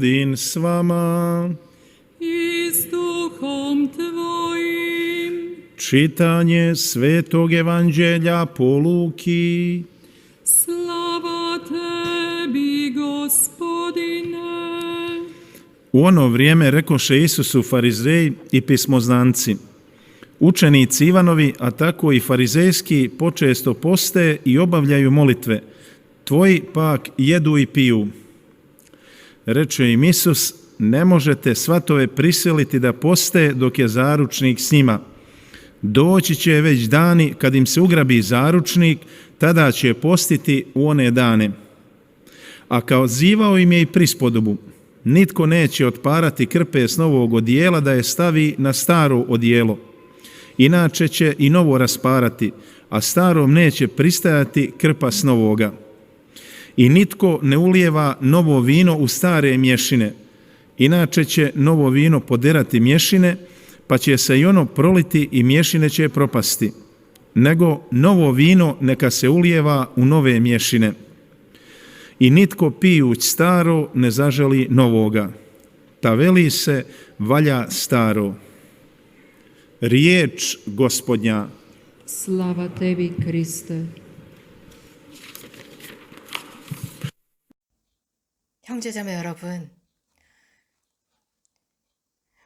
Gospodin s vama. I s duhom tvojim. Čitanje Svetog Evanđelja po Luki. Slava tebi, Gospodine. U ono vrijeme rekoše Isusu farizeji i pismoznanci: učenici Ivanovi, a tako i farizejski, počesto poste i obavljaju molitve, tvoji pak jedu i piju. Reče im Isus: ne možete svatove prisiliti da poste dok je zaručnik s njima. Doći će već dani kad im se ugrabi zaručnik, tada će postiti u one dane. A kao zivao im je i prispodobu: nitko neće otparati krpe s novog odijela da je stavi na staro odijelo. Inače će i novo rasparati, a starom neće pristajati krpa s novoga. I nitko ne ulijeva novo vino u stare mješine, inače će novo vino poderati mješine, pa će se i ono proliti i mješine će propasti. Nego novo vino neka se ulijeva u nove mješine. I nitko pijuć staro ne zaželi novoga. Ta veli se, valja staro. Riječ Gospodnja. Slava tebi, Kriste. 형제자매 여러분,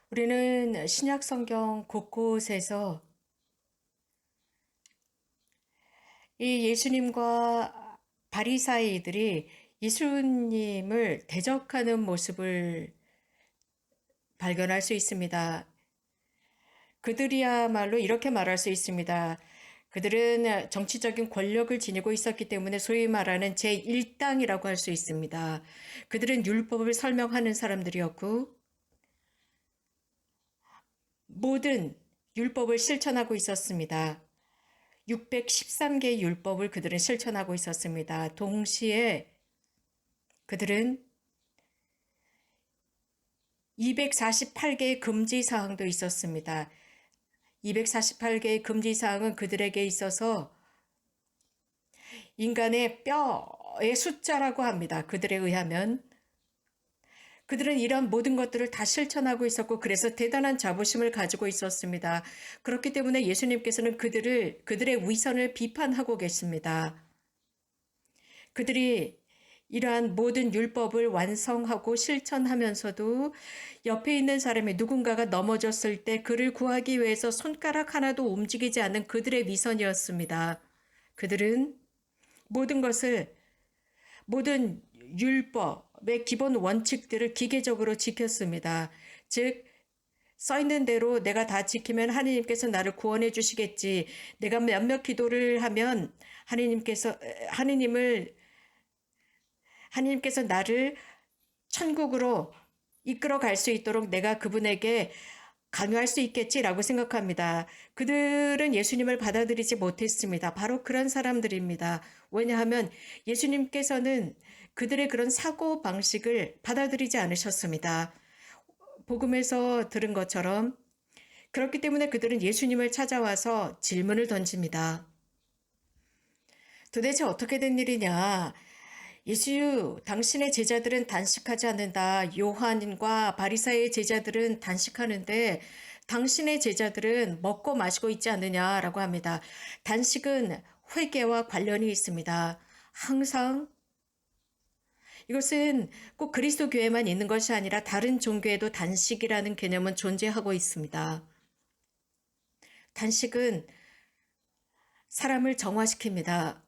우리는 신약 성경 곳곳에서 이 예수님과 바리사이들이 예수님을 대적하는 모습을 발견할 수 있습니다. 그들이야말로 이렇게 말할 수 있습니다. 그들은 정치적인 권력을 지니고 있었기 때문에 소위 말하는 제1당이라고 할 수 있습니다. 그들은 율법을 설명하는 사람들이었고 모든 율법을 실천하고 있었습니다. 613개의 율법을 그들은 실천하고 있었습니다. 동시에 그들은 248개의 금지사항도 있었습니다. 248개의 금지사항은 그들에게 있어서 인간의 뼈의 숫자라고 합니다. 그들에 의하면 그들은 이런 모든 것들을 다 실천하고 있었고 그래서 대단한 자부심을 가지고 있었습니다. 그렇기 때문에 예수님께서는 그들의 위선을 비판하고 계십니다. 그들이 이러한 모든 율법을 완성하고 실천하면서도 옆에 있는 사람이 누군가가 넘어졌을 때 그를 구하기 위해서 손가락 하나도 움직이지 않는 그들의 위선이었습니다. 그들은 모든 율법의 기본 원칙들을 기계적으로 지켰습니다. 즉 써있는 대로 내가 다 지키면 하느님께서 나를 구원해 주시겠지. 내가 몇몇 기도를 하면 하느님께서 나를 천국으로 이끌어 갈 수 있도록 내가 그분에게 강요할 수 있겠지라고 생각합니다. 그들은 예수님을 받아들이지 못했습니다. 바로 그런 사람들입니다. 왜냐하면 예수님께서는 그들의 그런 사고 방식을 받아들이지 않으셨습니다. 복음에서 들은 것처럼 그렇기 때문에 그들은 예수님을 찾아와서 질문을 던집니다. 도대체 어떻게 된 일이냐? 예수, 당신의 제자들은 단식하지 않는다. 요한과 바리사의 제자들은 단식하는데 당신의 제자들은 먹고 마시고 있지 않느냐라고 합니다. 단식은 회개와 관련이 있습니다. 항상 이것은 꼭 그리스도 교회만 있는 것이 아니라 다른 종교에도 단식이라는 개념은 존재하고 있습니다. 단식은 사람을 정화시킵니다.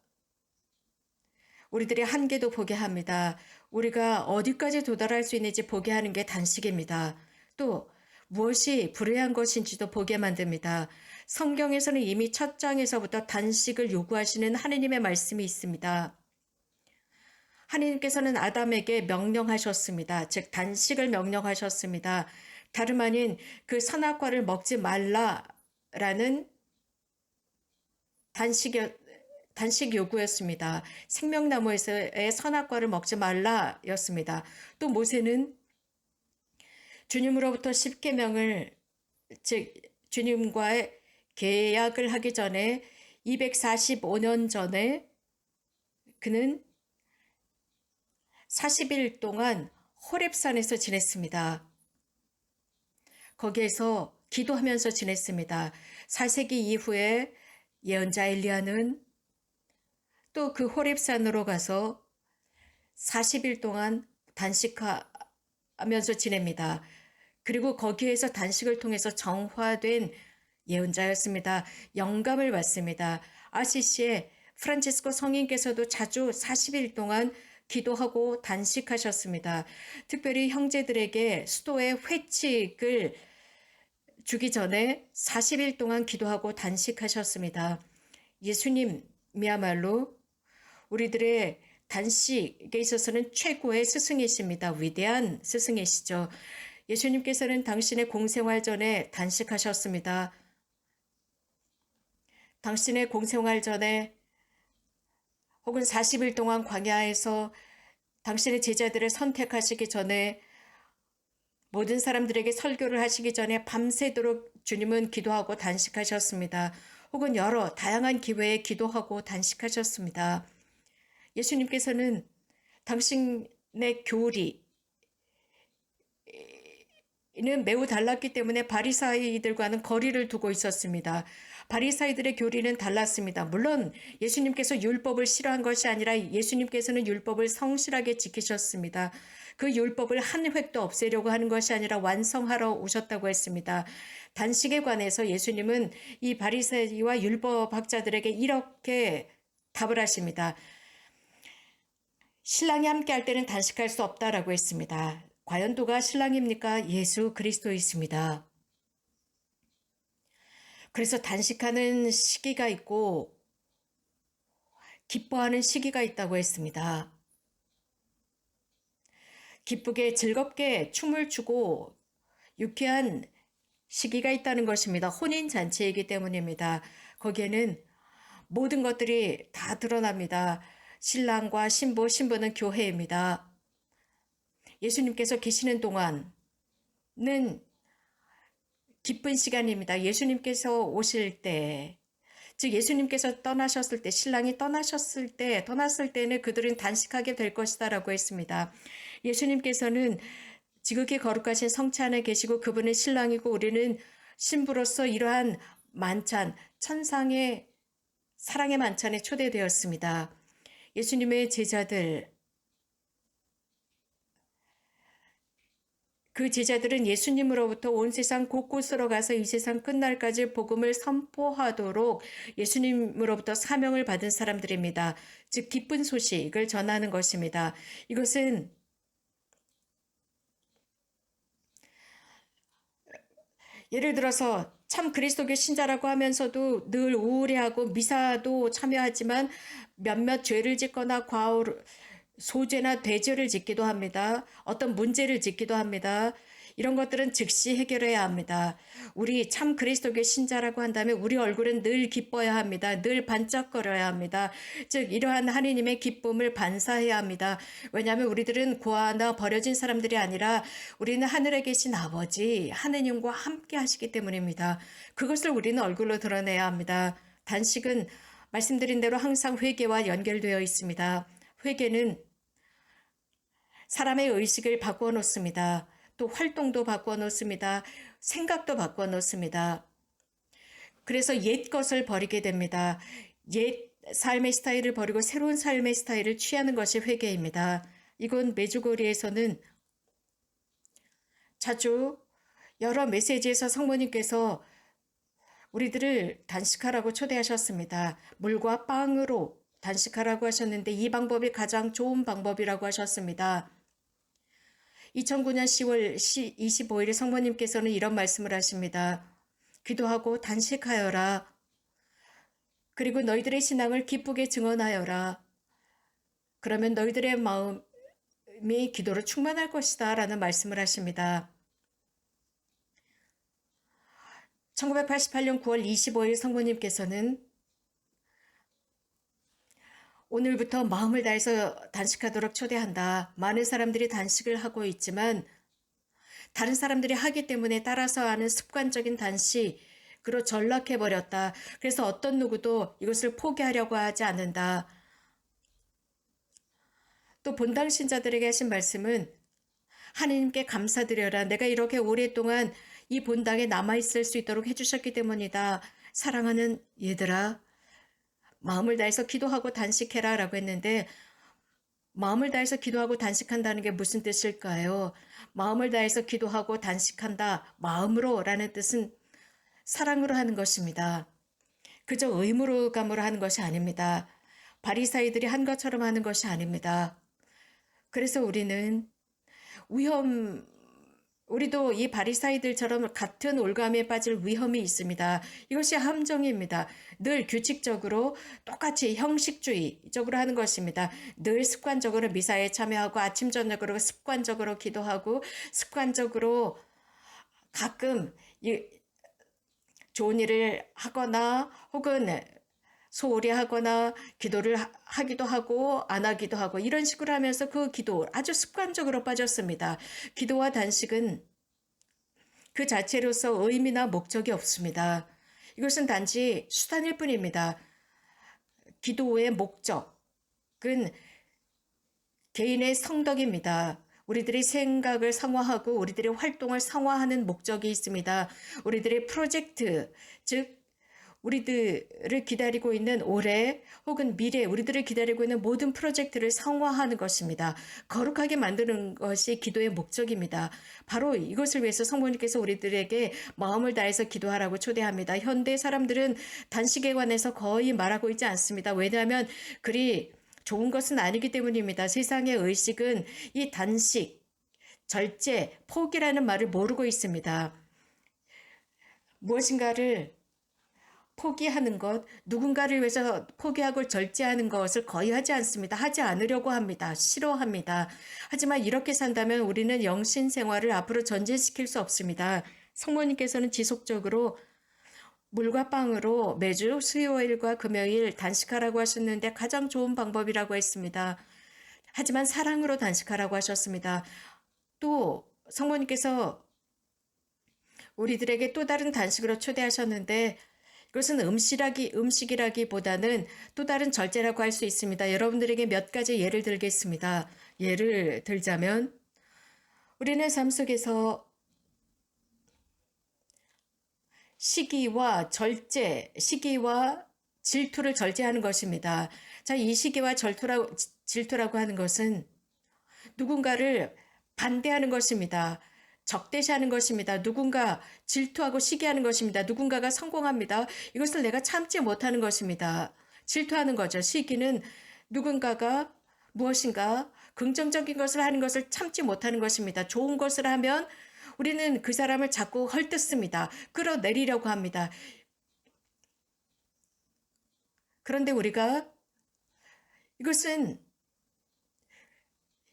우리들의 한계도 보게 합니다. 우리가 어디까지 도달할 수 있는지 보게 하는 게 단식입니다. 또 무엇이 불의한 것인지도 보게 만듭니다. 성경에서는 이미 첫 장에서부터 단식을 요구하시는 하느님의 말씀이 있습니다. 하느님께서는 아담에게 명령하셨습니다. 즉 단식을 명령하셨습니다. 다름 아닌 그 선악과를 먹지 말라라는 단식 요구였습니다. 생명나무에서의 선악과를 먹지 말라였습니다. 또 모세는 주님으로부터 10계명을 즉 주님과의 계약을 하기 전에 245년 전에 그는 40일 동안 호렙산에서 지냈습니다. 거기에서 기도하면서 지냈습니다. 4세기 이후에 예언자 엘리야는 또 그 호렙산으로 가서 40일 동안 단식하면서 지냅니다. 그리고 거기에서 단식을 통해서 정화된 예언자였습니다. 영감을 받습니다. 아시시의 프란치스코 성인께서도 자주 40일 동안 기도하고 단식하셨습니다. 특별히 형제들에게 수도의 회칙을 주기 전에 40일 동안 기도하고 단식하셨습니다. 예수님이야말로 우리들의 단식에 있어서는 최고의 스승이십니다. 위대한 스승이시죠. 예수님께서는 당신의 공생활 전에 단식하셨습니다. 당신의 공생활 전에 혹은 40일 동안 광야에서 당신의 제자들을 선택하시기 전에 모든 사람들에게 설교를 하시기 전에 밤새도록 주님은 기도하고 단식하셨습니다. 혹은 여러 다양한 기회에 기도하고 단식하셨습니다. 예수님께서는 당신의 교리는 매우 달랐기 때문에 바리사이들과는 거리를 두고 있었습니다. 바리사이들의 교리는 달랐습니다. 물론 예수님께서 율법을 싫어한 것이 아니라 예수님께서는 율법을 성실하게 지키셨습니다. 그 율법을 한 획도 없애려고 하는 것이 아니라 완성하러 오셨다고 했습니다. 단식에 관해서 예수님은 이 바리새이와 율법학자들에게 이렇게 답을 하십니다. 신랑이 함께 할 때는 단식할 수 없다라고 했습니다. 과연 누가 신랑입니까? 예수 그리스도이십니다. 그래서 단식하는 시기가 있고 기뻐하는 시기가 있다고 했습니다. 기쁘게 즐겁게 춤을 추고 유쾌한 시기가 있다는 것입니다. 혼인잔치이기 때문입니다. 거기에는 모든 것들이 다 드러납니다. 신랑과 신부, 신부는 교회입니다. 예수님께서 계시는 동안은 기쁜 시간입니다. 예수님께서 오실 때, 즉 예수님께서 떠나셨을 때, 신랑이 떠났을 때는 그들은 단식하게 될 것이다 라고 했습니다. 예수님께서는 지극히 거룩하신 성체 안에 계시고 그분은 신랑이고 우리는 신부로서 이러한 만찬, 천상의 사랑의 만찬에 초대되었습니다. 예수님의 제자들, 그 제자들은 예수님으로부터 온 세상 곳곳으로 가서 이 세상 끝날까지 복음을 선포하도록 예수님으로부터 사명을 받은 사람들입니다. 즉 기쁜 소식을 전하는 것입니다. 이것은 예를 들어서 참 그리스도교 신자라고 하면서도 늘 우울해하고 미사도 참여하지만 몇몇 죄를 짓거나 소죄나 대죄를 짓기도 합니다. 어떤 문제를 짓기도 합니다. 이런 것들은 즉시 해결해야 합니다. 우리 참 그리스도교 신자라고 한다면 우리 얼굴은 늘 기뻐야 합니다. 늘 반짝거려야 합니다. 즉 이러한 하느님의 기쁨을 반사해야 합니다. 왜냐하면 우리들은 고아나 버려진 사람들이 아니라 우리는 하늘에 계신 아버지 하느님과 함께 하시기 때문입니다. 그것을 우리는 얼굴로 드러내야 합니다. 단식은 말씀드린 대로 항상 회개와 연결되어 있습니다. 회개는 사람의 의식을 바꾸어 놓습니다. 또 활동도 바꾸어 놓습니다. 생각도 바꾸어 놓습니다. 그래서 옛 것을 버리게 됩니다. 옛 삶의 스타일을 버리고 새로운 삶의 스타일을 취하는 것이 회개입니다. 이건 메주고리에서는 자주 여러 메시지에서 성모님께서 우리들을 단식하라고 초대하셨습니다. 물과 빵으로 단식하라고 하셨는데 이 방법이 가장 좋은 방법이라고 하셨습니다. 2009년 10월 25일 성모님께서는 이런 말씀을 하십니다. 기도하고 단식하여라. 그리고 너희들의 신앙을 기쁘게 증언하여라. 그러면 너희들의 마음이 기도로 충만할 것이다 라는 말씀을 하십니다. 1988년 9월 25일 성모님께서는 오늘부터 마음을 다해서 단식하도록 초대한다. 많은 사람들이 단식을 하고 있지만 다른 사람들이 하기 때문에 따라서 하는 습관적인 단식으로 전락해버렸다. 그래서 어떤 누구도 이것을 포기하려고 하지 않는다. 또 본당 신자들에게 하신 말씀은 하나님께 감사드려라. 내가 이렇게 오랫동안 이 본당에 남아있을 수 있도록 해주셨기 때문이다. 사랑하는 얘들아, 마음을 다해서 기도하고 단식해라 라고 했는데, 마음을 다해서 기도하고 단식한다는 게 무슨 뜻일까요? 마음을 다해서 기도하고 단식한다, 마음으로 라는 뜻은 사랑으로 하는 것입니다. 그저 의무감으로 하는 것이 아닙니다. 바리사이들이 한 것처럼 하는 것이 아닙니다. 그래서 우리도 이 바리사이들처럼 같은 올감에 빠질 위험이 있습니다. 이것이 함정입니다. 늘 규칙적으로 똑같이 형식주의적으로 하는 것입니다. 늘 습관적으로 미사에 참여하고 아침 저녁으로 습관적으로 기도하고 습관적으로 가끔 좋은 일을 하거나 혹은 소홀히 하거나 기도를 하기도 하고 안 하기도 하고 이런 식으로 하면서 그 기도 아주 습관적으로 빠졌습니다. 기도와 단식은 그 자체로서 의미나 목적이 없습니다. 이것은 단지 수단일 뿐입니다. 기도의 목적은 개인의 성덕입니다. 우리들의 생각을 상화하고 우리들의 활동을 상화하는 목적이 있습니다. 우리들의 프로젝트, 즉 우리들을 기다리고 있는 올해 혹은 미래 우리들을 기다리고 있는 모든 프로젝트를 성화하는 것입니다. 거룩하게 만드는 것이 기도의 목적입니다. 바로 이것을 위해서 성모님께서 우리들에게 마음을 다해서 기도하라고 초대합니다. 현대 사람들은 단식에 관해서 거의 말하고 있지 않습니다. 왜냐하면 그리 좋은 것은 아니기 때문입니다. 세상의 의식은 이 단식, 절제, 포기라는 말을 모르고 있습니다. 무엇인가를 포기하는 것, 누군가를 위해서 포기하고 절제하는 것을 거의 하지 않습니다. 하지 않으려고 합니다. 싫어합니다. 하지만 이렇게 산다면 우리는 영신 생활을 앞으로 전진시킬 수 없습니다. 성모님께서는 지속적으로 물과 빵으로 매주 수요일과 금요일 단식하라고 하셨는데 가장 좋은 방법이라고 했습니다. 하지만 사랑으로 단식하라고 하셨습니다. 또 성모님께서 우리들에게 또 다른 단식으로 초대하셨는데 이것은 음식이라기보다는 또 다른 절제라고 할 수 있습니다. 여러분들에게 몇 가지 예를 들겠습니다. 예를 들자면 우리는 삶 속에서 시기와 질투를 절제하는 것입니다. 자, 이 시기와 질투라고 하는 것은 누군가를 반대하는 것입니다. 적대시하는 것입니다. 누군가 질투하고 시기하는 것입니다. 누군가가 성공합니다. 이것을 내가 참지 못하는 것입니다. 질투하는 거죠. 시기는 누군가가 무엇인가 긍정적인 것을 하는 것을 참지 못하는 것입니다. 좋은 것을 하면 우리는 그 사람을 자꾸 헐뜯습니다. 끌어내리려고 합니다. 그런데 우리가 이것은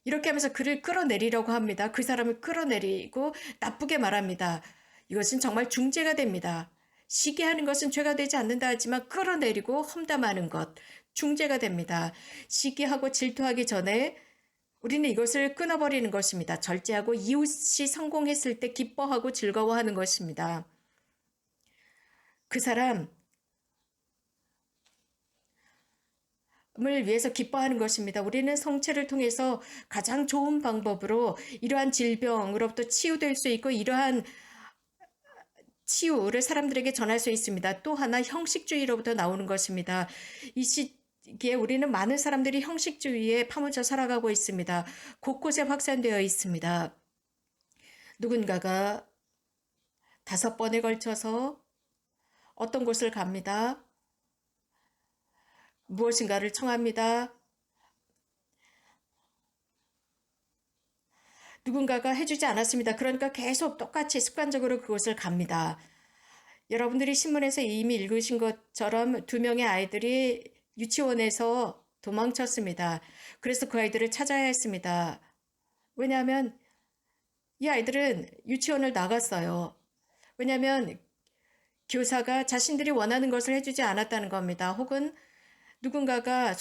이렇게 하면서 그를 끌어내리려고 합니다. 그 사람을 끌어내리고 나쁘게 말합니다. 이것은 정말 중죄가 됩니다. 시기하는 것은 죄가 되지 않는다 하지만 끌어내리고 험담하는 것, 중죄가 됩니다. 시기하고 질투하기 전에 우리는 이것을 끊어버리는 것입니다. 절제하고 이웃이 성공했을 때 기뻐하고 즐거워하는 것입니다. 그 사람을 위해서 기뻐하는 것입니다. 우리는 성체를 통해서 가장 좋은 방법으로 이러한 질병으로부터 치유될 수 있고 이러한 치유를 사람들에게 전할 수 있습니다. 또 하나 형식주의로부터 나오는 것입니다. 이 시기에 우리는 많은 사람들이 형식주의에 파묻혀 살아가고 있습니다. 곳곳에 확산되어 있습니다. 누군가가 5번에 걸쳐서 어떤 곳을 갑니다. 무엇인가를 청합니다. 누군가가 해주지 않았습니다. 그러니까 계속 똑같이 습관적으로 그곳을 갑니다. 여러분들이 신문에서 이미 읽으신 것처럼 2명의 아이들이 유치원에서 도망쳤습니다. 그래서 그 아이들을 찾아야 했습니다. 왜냐하면 이 아이들은 유치원을 나갔어요. 왜냐하면 교사가 자신들이 원하는 것을 해주지 않았다는 겁니다. 혹은 누군가가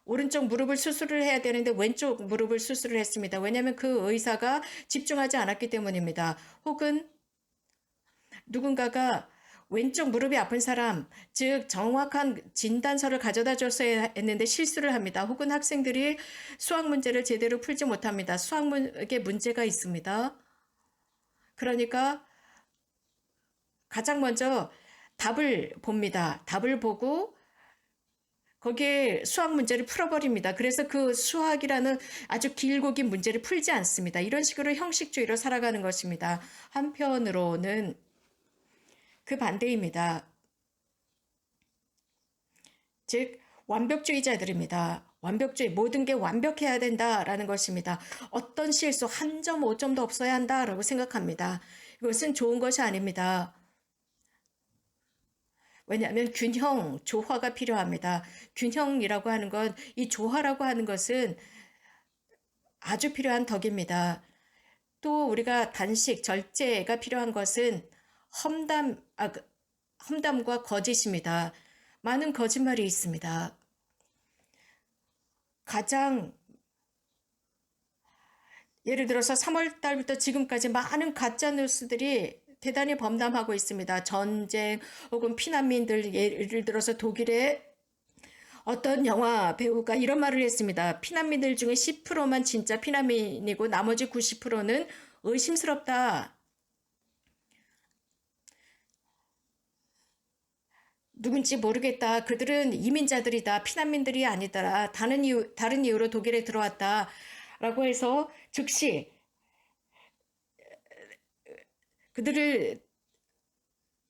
오른쪽 무릎을 수술을 해야 되는데 왼쪽 무릎을 수술을 했습니다. 왜냐하면 그 의사가 집중하지 않았기 때문입니다. 혹은 누군가가 왼쪽 무릎이 아픈 사람, 즉 정확한 진단서를 가져다 줬어야 했는데 실수를 합니다. 혹은 학생들이 수학 문제를 제대로 풀지 못합니다. 수학에 문제가 있습니다. 그러니까 가장 먼저 답을 봅니다. 답을 보고 거기에 수학 문제를 풀어버립니다. 그래서 그 수학이라는 아주 길고 긴 문제를 풀지 않습니다. 이런 식으로 형식주의로 살아가는 것입니다. 한편으로는 그 반대입니다. 즉 완벽주의자들입니다. 완벽주의, 모든 게 완벽해야 된다라는 것입니다. 어떤 실수 한 점, 5점도 없어야 한다라고 생각합니다. 이것은 좋은 것이 아닙니다. 왜냐하면 균형, 조화가 필요합니다. 균형이라고 하는 건, 이 조화라고 하는 것은 아주 필요한 덕입니다. 또 우리가 단식, 절제가 필요한 것은 험담과 거짓입니다. 많은 거짓말이 있습니다. 가장 예를 들어서 3월 달부터 지금까지 많은 가짜 뉴스들이 대단히 범람하고 있습니다. 전쟁 혹은 피난민들, 예를 들어서 독일의 어떤 영화 배우가 이런 말을 했습니다. 피난민들 중에 10%만 진짜 피난민이고 나머지 90%는 의심스럽다. 누군지 모르겠다. 그들은 이민자들이다. 피난민들이 아니더라. 다른 이유로 독일에 들어왔다. 라고 해서 즉시 그들을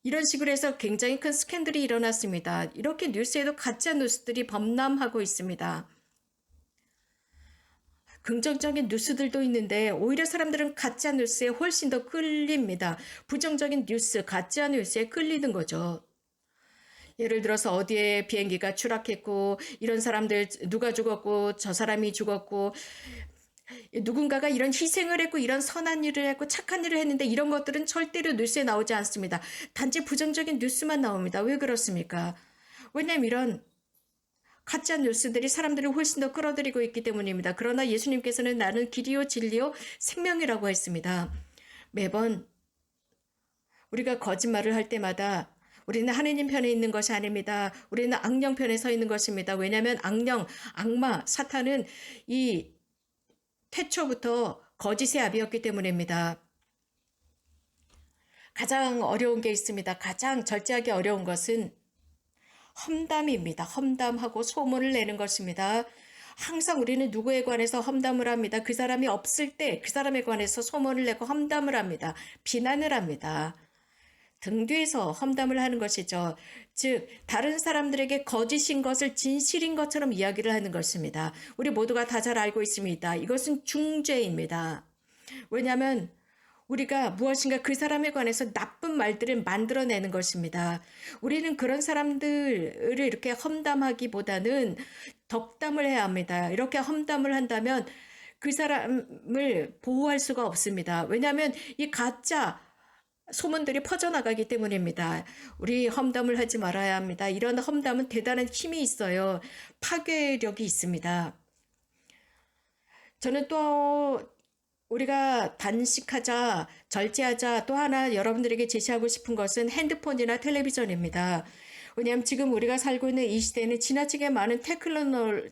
이런 식으로 해서 굉장히 큰 스캔들이 일어났습니다. 이렇게 뉴스에도 가짜 뉴스들이 범람하고 있습니다. 긍정적인 뉴스들도 있는데 오히려 사람들은 가짜 뉴스에 훨씬 더 끌립니다. 부정적인 뉴스, 가짜 뉴스에 끌리는 거죠. 예를 들어서 어디에 비행기가 추락했고 이런 사람들 누가 죽었고 저 사람이 죽었고 누군가가 이런 희생을 했고 이런 선한 일을 했고 착한 일을 했는데 이런 것들은 절대로 뉴스에 나오지 않습니다. 단지 부정적인 뉴스만 나옵니다. 왜 그렇습니까? 왜냐하면 이런 가짜 뉴스들이 사람들을 훨씬 더 끌어들이고 있기 때문입니다. 그러나 예수님께서는 나는 길이요 진리요 생명이라고 했습니다. 매번 우리가 거짓말을 할 때마다 우리는 하느님 편에 있는 것이 아닙니다. 우리는 악령 편에 서 있는 것입니다. 왜냐하면 악령, 악마, 사탄은 이 태초부터 거짓의 아비였기 때문입니다. 가장 어려운 게 있습니다. 가장 절제하기 어려운 것은 험담입니다. 험담하고 소문을 내는 것입니다. 항상 우리는 누구에 관해서 험담을 합니다. 그 사람이 없을 때 그 사람에 관해서 소문을 내고 험담을 합니다. 비난을 합니다. 등 뒤에서 험담을 하는 것이죠. 즉 다른 사람들에게 거짓인 것을 진실인 것처럼 이야기를 하는 것입니다. 우리 모두가 다 잘 알고 있습니다. 이것은 중죄입니다. 왜냐하면 우리가 무엇인가 그 사람에 관해서 나쁜 말들을 만들어내는 것입니다. 우리는 그런 사람들을 이렇게 험담하기보다는 덕담을 해야 합니다. 이렇게 험담을 한다면 그 사람을 보호할 수가 없습니다. 왜냐하면 이 가짜 소문들이 퍼져나가기 때문입니다. 우리 험담을 하지 말아야 합니다. 이런 험담은 대단한 힘이 있어요. 파괴력이 있습니다. 저는 또 우리가 단식하자, 절제하자 또 하나 여러분들에게 제시하고 싶은 것은 핸드폰이나 텔레비전입니다. 왜냐하면 지금 우리가 살고 있는 이 시대는 지나치게 많은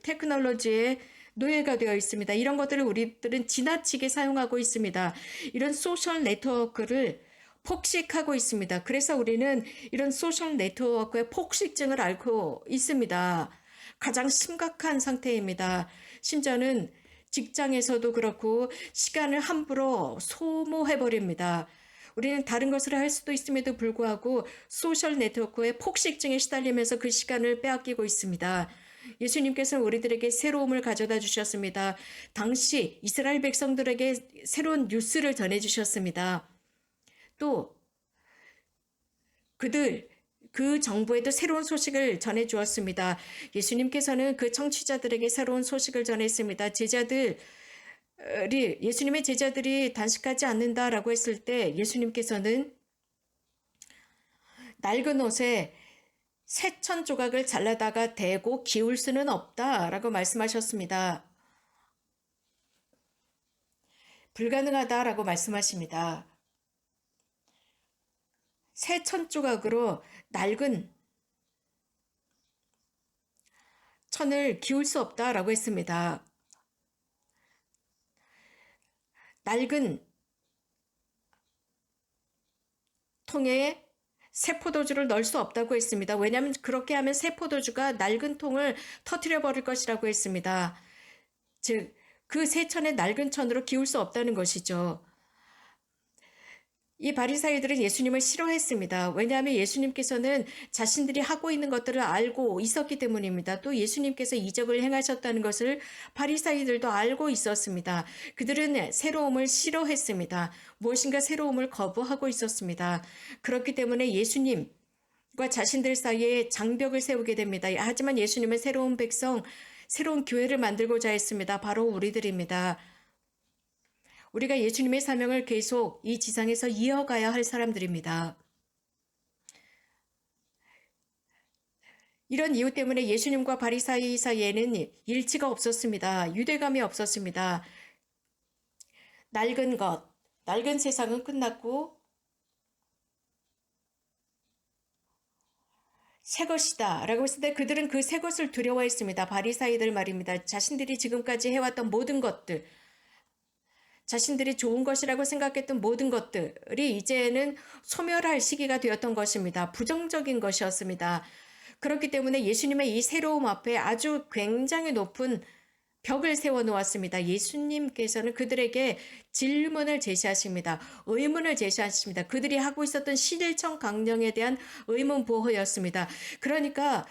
테크놀로지에 노예가 되어 있습니다. 이런 것들을 우리들은 지나치게 사용하고 있습니다. 이런 소셜 네트워크를 폭식하고 있습니다. 그래서 우리는 이런 소셜 네트워크의 폭식증을 앓고 있습니다. 가장 심각한 상태입니다. 심지어는 직장에서도 그렇고 시간을 함부로 소모해버립니다. 우리는 다른 것을 할 수도 있음에도 불구하고 소셜 네트워크의 폭식증에 시달리면서 그 시간을 빼앗기고 있습니다. 예수님께서는 우리들에게 새로움을 가져다 주셨습니다. 당시 이스라엘 백성들에게 새로운 뉴스를 전해주셨습니다. 또 그 정부에도 새로운 소식을 전해 주었습니다. 예수님께서는 그 청취자들에게 새로운 소식을 전했습니다. 예수님의 제자들이 단식하지 않는다라고 했을 때 예수님께서는 낡은 옷에 새천 조각을 잘라다가 대고 기울 수는 없다라고 말씀하셨습니다. 불가능하다라고 말씀하십니다. 새 천조각으로 낡은 천을 기울 수 없다라고 했습니다. 낡은 통에 새 포도주를 넣을 수 없다고 했습니다. 왜냐하면 그렇게 하면 새 포도주가 낡은 통을 터뜨려 버릴 것이라고 했습니다. 즉, 그 새 천의 낡은 천으로 기울 수 없다는 것이죠. 이 바리사이들은 예수님을 싫어했습니다. 왜냐하면 예수님께서는 자신들이 하고 있는 것들을 알고 있었기 때문입니다. 또 예수님께서 이적을 행하셨다는 것을 바리사이들도 알고 있었습니다. 그들은 새로움을 싫어했습니다. 무엇인가 새로움을 거부하고 있었습니다. 그렇기 때문에 예수님과 자신들 사이에 장벽을 세우게 됩니다. 하지만 예수님은 새로운 백성, 새로운 교회를 만들고자 했습니다. 바로 우리들입니다. 우리가 예수님의 사명을 계속 이 지상에서 이어가야 할 사람들입니다. 이런 이유 때문에 예수님과 바리사이 사이에는 일치가 없었습니다. 유대감이 없었습니다. 낡은 것, 낡은 세상은 끝났고 새 것이다 라고 했을 때 그들은 그 새 것을 두려워했습니다. 바리사이들 말입니다. 자신들이 지금까지 해왔던 모든 것들, 자신들이 좋은 것이라고 생각했던 모든 것들이 이제는 소멸할 시기가 되었던 것입니다. 부정적인 것이었습니다. 그렇기 때문에 예수님의 이 새로움 앞에 아주 굉장히 높은 벽을 세워놓았습니다. 예수님께서는 그들에게 질문을 제시하십니다. 의문을 제시하십니다. 그들이 하고 있었던 신일청 강령에 대한 의문 보호였습니다. 그러니까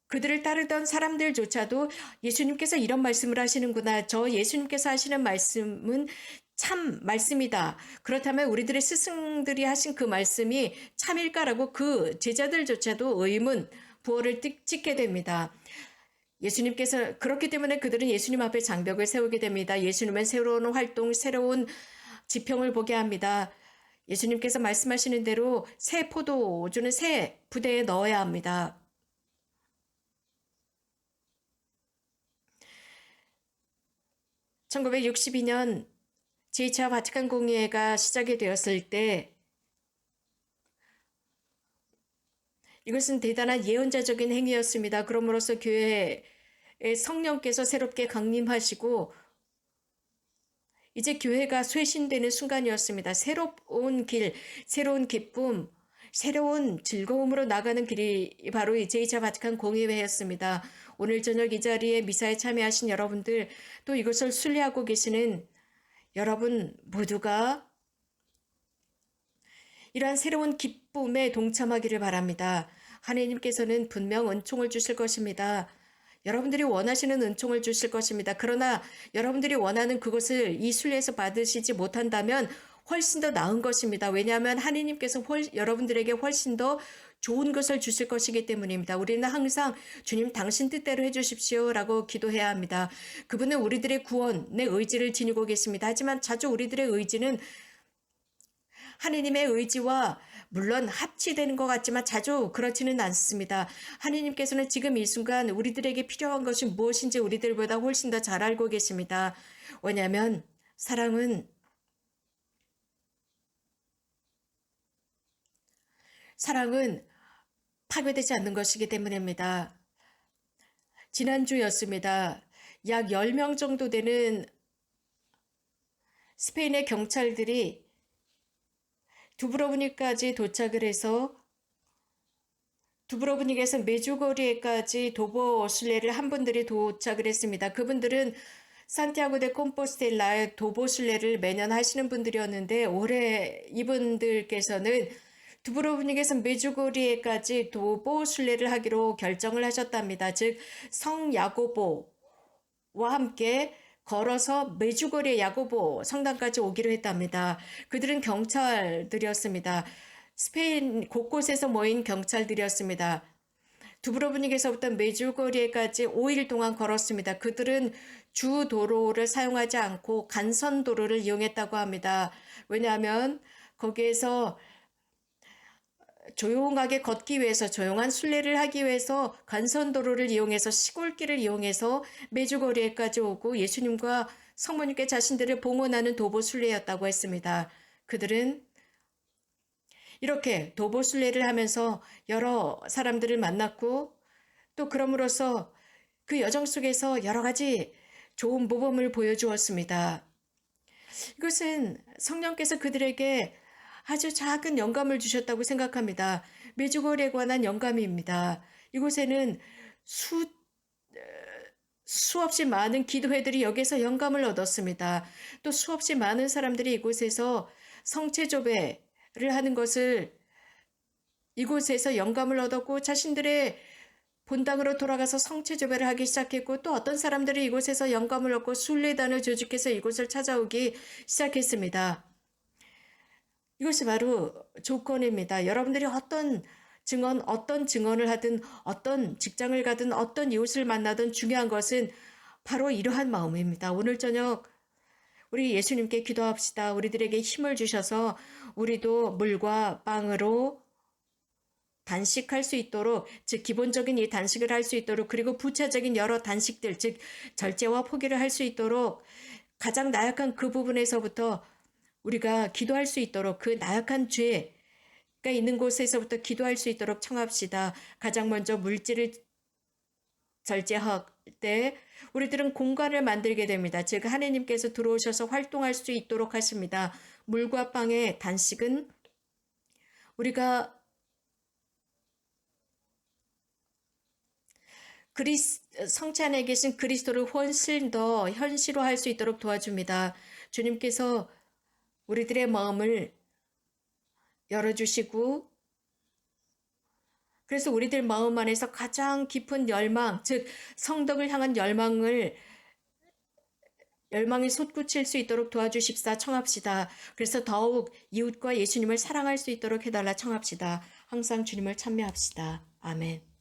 그들을 따르던 사람들조차도 예수님께서 이런 말씀을 하시는구나. 저 예수님께서 하시는 말씀은 참 말씀이다. 그렇다면 우리들의 스승들이 하신 그 말씀이 참일까라고 그 제자들조차도 의문, 부호를 찍게 됩니다. 예수님께서 그렇기 때문에 그들은 예수님 앞에 장벽을 세우게 됩니다. 예수님은 새로운 활동, 새로운 지평을 보게 합니다. 예수님께서 말씀하시는 대로 새 포도주는 새 부대에 넣어야 합니다. (1962년) 제2차 바티칸 공의회가 시작이 되었을 때 이것은 대단한 예언자적인 행위였습니다. 그럼으로써 교회의 성령께서 새롭게 강림하시고 이제 교회가 쇄신되는 순간이었습니다. 새로운 길, 새로운 기쁨, 새로운 즐거움으로 나가는 길이 바로 이 제2차 바티칸 공의회였습니다. 오늘 저녁 이 자리에 미사에 참여하신 여러분들, 또 이것을 순례하고 계시는 여러분 모두가 이러한 새로운 기쁨에 동참하기를 바랍니다. 하나님께서는 분명 은총을 주실 것입니다. 여러분들이 원하시는 은총을 주실 것입니다. 그러나 여러분들이 원하는 그것을 이 순례에서 받으시지 못한다면 훨씬 더 나은 것입니다. 왜냐하면 하나님께서 여러분들에게 훨씬 더 좋은 것을 주실 것이기 때문입니다. 우리는 항상 주님 당신 뜻대로 해주십시오 라고 기도해야 합니다. 그분은 우리들의 구원의 의지를 지니고 계십니다. 하지만 자주 우리들의 의지는 하느님의 의지와 물론 합치되는 것 같지만 자주 그렇지는 않습니다. 하느님께서는 지금 이 순간 우리들에게 필요한 것이 무엇인지 우리들보다 훨씬 더 잘 알고 계십니다. 왜냐하면 사랑은 파괴되지 않는 것이기 때문입니다. 지난주였습니다. 약 10명 정도 되는 스페인의 경찰들이 두브로브닉까지 도착을 해서 두브로브닉에서 메주고리에까지 도보 순례를 한 분들이 도착을 했습니다. 그분들은 산티아고 데 콤포스텔라의 도보 순례를 매년 하시는 분들이었는데 올해 이분들께서는 두브로브닉에서 메주고리에까지 도보 순례를 하기로 결정을 하셨답니다. 즉 성 야고보와 함께 걸어서 메주고리의 야고보 성당까지 오기로 했답니다. 그들은 경찰들이었습니다. 스페인 곳곳에서 모인 경찰들이었습니다. 두브로브닉에서부터 메주고리에까지 5일 동안 걸었습니다. 그들은 주 도로를 사용하지 않고 간선 도로를 이용했다고 합니다. 왜냐하면 거기에서 조용하게 걷기 위해서, 조용한 순례를 하기 위해서 간선도로를 이용해서, 시골길을 이용해서 메주고리에까지 오고 예수님과 성모님께 자신들을 봉헌하는 도보 순례였다고 했습니다. 그들은 이렇게 도보순례를 하면서 여러 사람들을 만났고 또 그럼으로써 그 여정 속에서 여러 가지 좋은 모범을 보여주었습니다. 이것은 성령께서 그들에게 아주 작은 영감을 주셨다고 생각합니다. 메주골에 관한 영감입니다. 이곳에는 수없이 많은 기도회들이 여기서 영감을 얻었습니다. 또 수없이 많은 사람들이 이곳에서 성체조배를 하는 것을 이곳에서 영감을 얻었고 자신들의 본당으로 돌아가서 성체조배를 하기 시작했고 또 어떤 사람들이 이곳에서 영감을 얻고 순례단을 조직해서 이곳을 찾아오기 시작했습니다. 이것이 바로 조건입니다. 여러분들이 어떤 증언을 하든 어떤 직장을 가든 어떤 이웃을 만나든 중요한 것은 바로 이러한 마음입니다. 오늘 저녁 우리 예수님께 기도합시다. 우리들에게 힘을 주셔서 우리도 물과 빵으로 단식할 수 있도록, 즉 기본적인 이 단식을 할 수 있도록, 그리고 부차적인 여러 단식들, 즉 절제와 포기를 할 수 있도록 가장 나약한 그 부분에서부터 우리가 기도할 수 있도록, 그 나약한 죄가 있는 곳에서부터 기도할 수 있도록 청합시다. 가장 먼저 물질을 절제할 때 우리들은 공간을 만들게 됩니다. 즉 하나님께서 들어오셔서 활동할 수 있도록 하십니다. 물과 빵의 단식은 우리가 성체 안에 계신 그리스도를 훨씬 더 현실화할 수 있도록 도와줍니다. 주님께서 우리들의 마음을 열어주시고 그래서 우리들 마음 안에서 가장 깊은 열망, 즉 성덕을 향한 열망이 솟구칠 수 있도록 도와주십사 청합시다. 그래서 더욱 이웃과 예수님을 사랑할 수 있도록 해달라 청합시다. 항상 주님을 찬미합시다. 아멘.